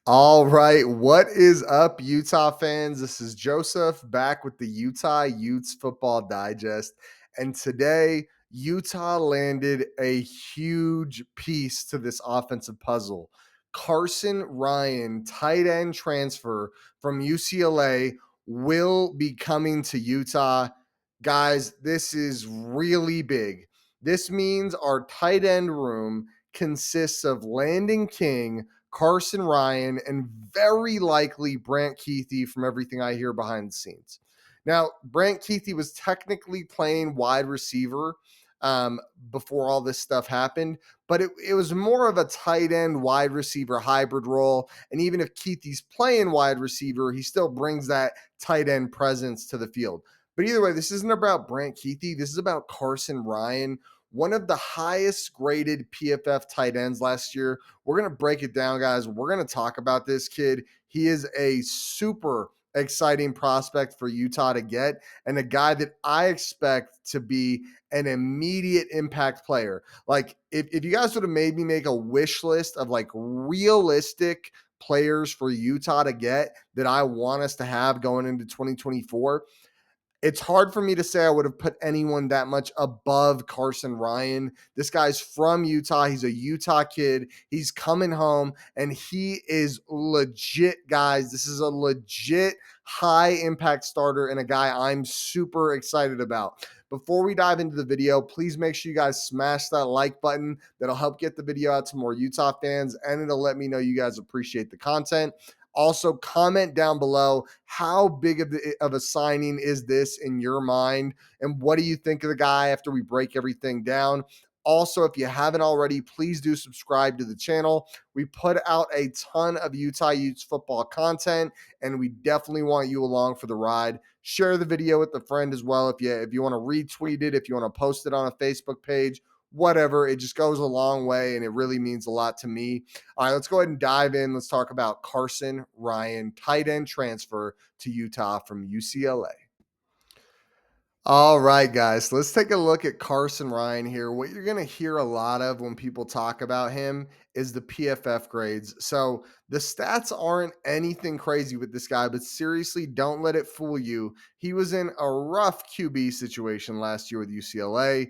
All right, what is up, Utah fans? This is Joseph back with the Utah Utes Football Digest. And today, Utah landed a huge piece to this offensive puzzle. Carson Ryan, tight end transfer from UCLA, will be coming to Utah. Guys, this is really big. This means our tight end room consists of Landon King, Carsen Ryan, and very likely Brant Keithy from everything I hear behind the scenes. Now, Brant Keithy was technically playing wide receiver um, before all this stuff happened, but it was more of a tight end wide receiver hybrid role. And even if Keithy's playing wide receiver, he still brings that tight end presence to the field. But either way, this isn't about Brant Keithy. This is about Carson Ryan, one of the highest graded PFF tight ends last year. We're going to break it down, guys. We're going to talk about this kid. He is a super exciting prospect for Utah to get, and a guy that I expect to be an immediate impact player. Like, if you guys would have made me make a wish list of like realistic players for Utah to get that I want us to have going into 2024, it's hard for me to say I would have put anyone that much above Carson Ryan. This guy's from Utah. He's a Utah kid. He's coming home, and he is legit, guys. This is a legit high impact starter and a guy I'm super excited about. Before we dive into the video, please make sure you guys smash that like button. That'll help get the video out to more Utah fans, and it'll let me know you guys appreciate the content. Also, comment down below how big of a signing is this in your mind, and what do you think of the guy after we break everything down? Also, if you haven't already, please do subscribe to the channel. We put out a ton of Utah Utes football content, and we definitely want you along for the ride. Share the video with a friend as well if you want to retweet it, if you want to post it on a Facebook page, whatever. It just goes a long way, and it really means a lot to me. All right, let's go ahead and dive in. Let's talk about Carson Ryan, tight end transfer to Utah from UCLA. All right, guys, let's take a look at Carson Ryan here. What you're going to hear a lot of when people talk about him is the PFF grades. So the stats aren't anything crazy with this guy, but seriously, don't let it fool you. He was in a rough QB situation last year with UCLA.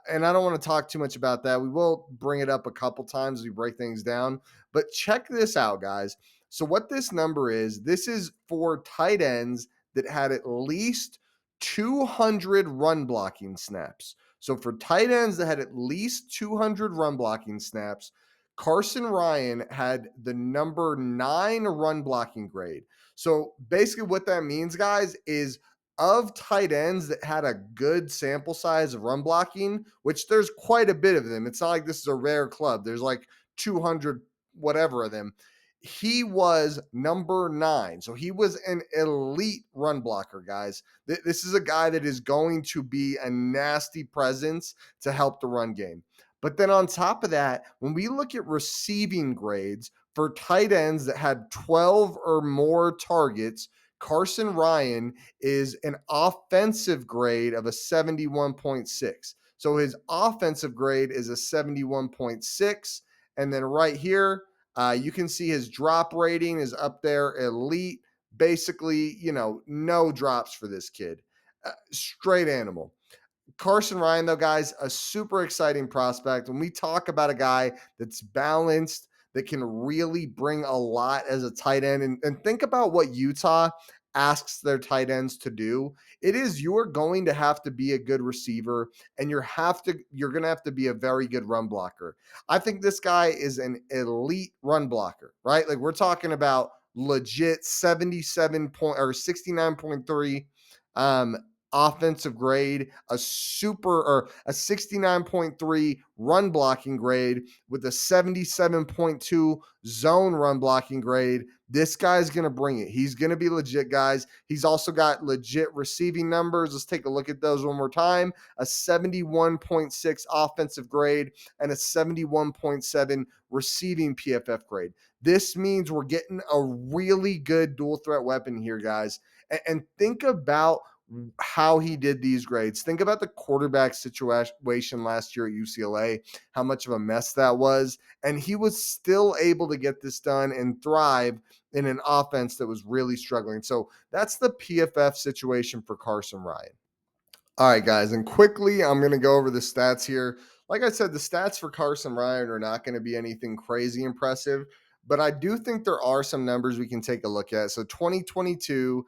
And I don't want to talk too much about that. We will bring it up a couple times as we break things down. But check this out, guys. So, what this number is, this is for tight ends that had at least 200 run blocking snaps. So for tight ends that had at least 200 run blocking snaps, Carson Ryan had the number 9 run blocking grade. So basically, what that means, guys, is of tight ends that had a good sample size of run blocking, which there's quite a bit of them. It's not like this is a rare club. There's like 200 whatever of them. He was number 9. So he was an elite run blocker, guys. This is a guy that is going to be a nasty presence to help the run game. But then on top of that, when we look at receiving grades for tight ends that had 12 or more targets, Carson Ryan is an offensive grade of a 71.6. So his offensive grade is a 71.6. And then right here, you can see his drop rating is up there, elite. Basically, no drops for this kid. Straight animal. Carson Ryan, though, guys, a super exciting prospect. When we talk about a guy that's balanced, that can really bring a lot as a tight end, and think about what Utah asks their tight ends to do. It is you're going to have to be a good receiver, and you're going to have to be a very good run blocker. I think this guy is an elite run blocker, right? Like we're talking about legit 77 point or 69.3 offensive grade, a super or a 69.3 run blocking grade with a 77.2 zone run blocking grade. This guy's going to bring it. He's going to be legit, guys. He's also got legit receiving numbers. Let's take a look at those one more time. A 71.6 offensive grade and a 71.7 receiving PFF grade. This means we're getting a really good dual threat weapon here, guys. And think about how he did these grades. Think about the quarterback situation last year at UCLA, how much of a mess that was. And he was still able to get this done and thrive in an offense that was really struggling. So that's the PFF situation for Carson Ryan. All right, guys, and quickly, I'm going to go over the stats here. Like I said, the stats for Carson Ryan are not going to be anything crazy impressive, but I do think there are some numbers we can take a look at. So, 2022,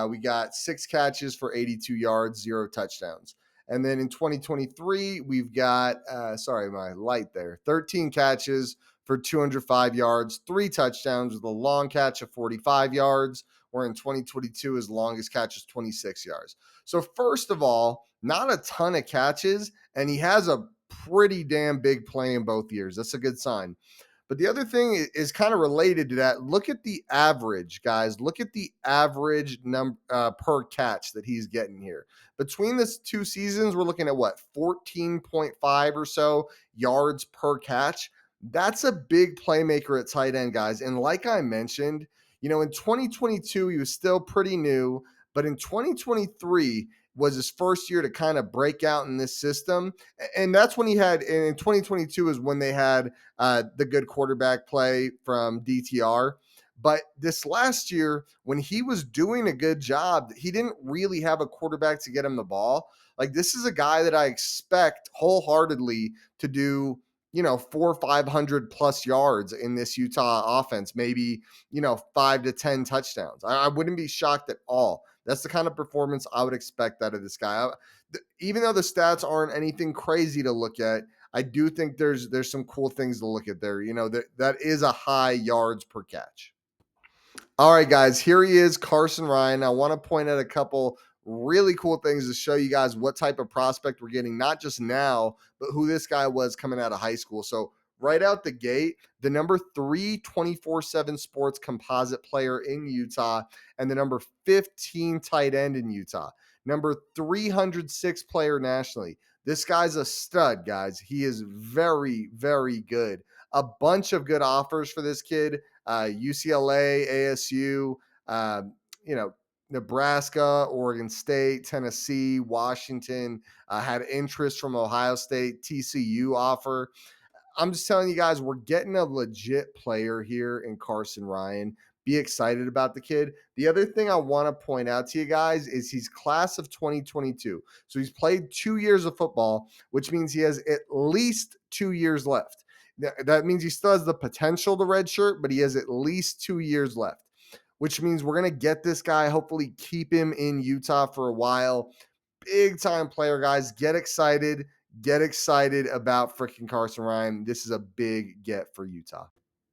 we got 6 catches for 82 yards, 0 touchdowns. And then in 2023, we've got, sorry, my light there, 13 catches for 205 yards, 3 touchdowns with a long catch of 45 yards, where in 2022, his longest catch is 26 yards. So, first of all, not a ton of catches, and he has a pretty damn big play in both years. That's a good sign. But the other thing is kind of related to that. Look at the average, guys. Look at the average number per catch that he's getting here. Between the 2 seasons, we're looking at what, 14.5 or so yards per catch. That's a big playmaker at tight end, guys. And like I mentioned, in 2022, he was still pretty new, but in 2023 was his first year to kind of break out in this system. And that's when he had, in 2022 is when they had the good quarterback play from DTR. But this last year, when he was doing a good job, he didn't really have a quarterback to get him the ball. Like, this is a guy that I expect wholeheartedly to do, 500 plus yards in this Utah offense, maybe, 5 to 10 touchdowns. I wouldn't be shocked at all. That's the kind of performance I would expect out of this guy. Even though the stats aren't anything crazy to look at, I do think there's some cool things to look at there. That is a high yards per catch. All right, guys, here he is, Carson Ryan. I want to point out a couple really cool things to show you guys what type of prospect we're getting, not just now, but who this guy was coming out of high school. So, right out the gate, the number 3 24/7 sports composite player in Utah, and the number 15 tight end in Utah, number 306 player nationally. This guy's a stud, guys. He is very, very good. A bunch of good offers for this kid. UCLA, ASU, you know, Nebraska, Oregon State, Tennessee, Washington, had interest from Ohio State, TCU offer. I'm just telling you guys, we're getting a legit player here in Carson Ryan. Be excited about the kid. The other thing I want to point out to you guys is he's class of 2022. So he's played 2 years of football, which means he has at least 2 years left. That means he still has the potential to redshirt, but he has at least 2 years left, which means we're going to get this guy, hopefully keep him in Utah for a while. Big time player, guys. Get excited. Get excited about freaking Carson Ryan. This is a big get for Utah.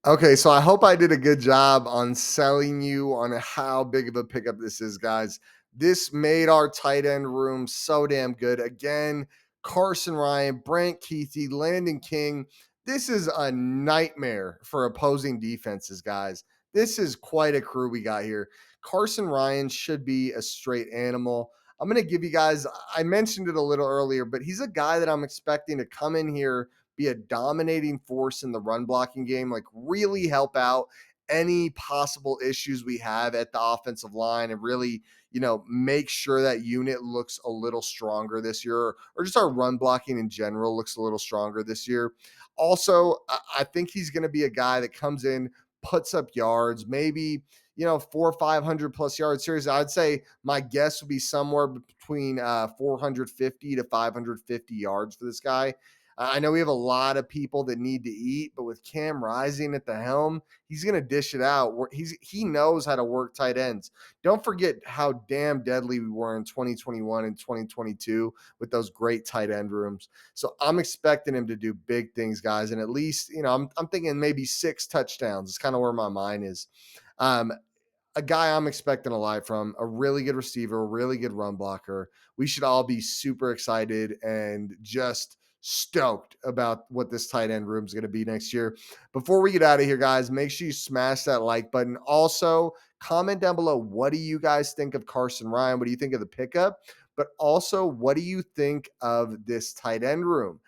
Okay, so I hope I did a good job on selling you on how big of a pickup this is, guys. This made our tight end room so damn good. Again, Carson Ryan, Brant Keithy, Landon King. This is a nightmare for opposing defenses, guys. This is quite a crew we got here. Carson Ryan should be a straight animal. I'm going to give you guys, I mentioned it a little earlier, but he's a guy that I'm expecting to come in here, be a dominating force in the run blocking game, like really help out any possible issues we have at the offensive line and really, make sure that unit looks a little stronger this year, or just our run blocking in general looks a little stronger this year. Also, I think he's going to be a guy that comes in, puts up yards, maybe, 500 plus yards. Seriously, I'd say my guess would be somewhere between 450 to 550 yards for this guy. I know we have a lot of people that need to eat, but with Cam Rising at the helm, he's going to dish it out. He knows how to work tight ends. Don't forget how damn deadly we were in 2021 and 2022 with those great tight end rooms. So I'm expecting him to do big things, guys, and at least I'm thinking maybe 6 touchdowns. It's kind of where my mind is. A guy I'm expecting a lot from, a really good receiver, a really good run blocker. We should all be super excited and just stoked about what this tight end room is going to be next year. Before we get out of here, guys, make sure you smash that like button. Also, comment down below, what do you guys think of Carson Ryan? What do you think of the pickup? But also, what do you think of this tight end room?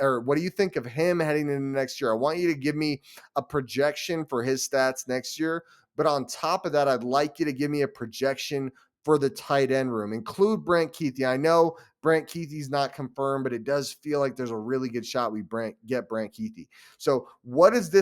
Or what do you think of him heading into next year? I want you to give me a projection for his stats next year. But on top of that, I'd like you to give me a projection for the tight end room. Include Brant Keithy. I know Brant Keithy's not confirmed, but it does feel like there's a really good shot we get Brant Keithy. So what does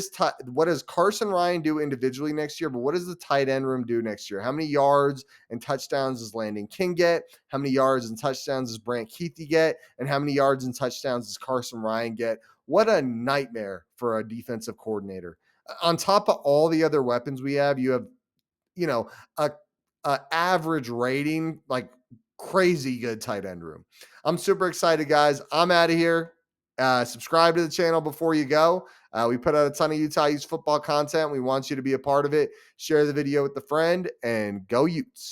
what does Carson Ryan do individually next year? But what does the tight end room do next year? How many yards and touchdowns does Landon King get? How many yards and touchdowns does Brant Keithy get? And how many yards and touchdowns does Carson Ryan get? What a nightmare for a defensive coordinator. On top of all the other weapons we have, you have, you know, a, a average rating, like crazy good tight end room. I'm super excited, guys. I'm out of here. Subscribe to the channel before you go. We put out a ton of Utah Utes football content. We want you to be a part of it. Share the video with a friend and go Utes.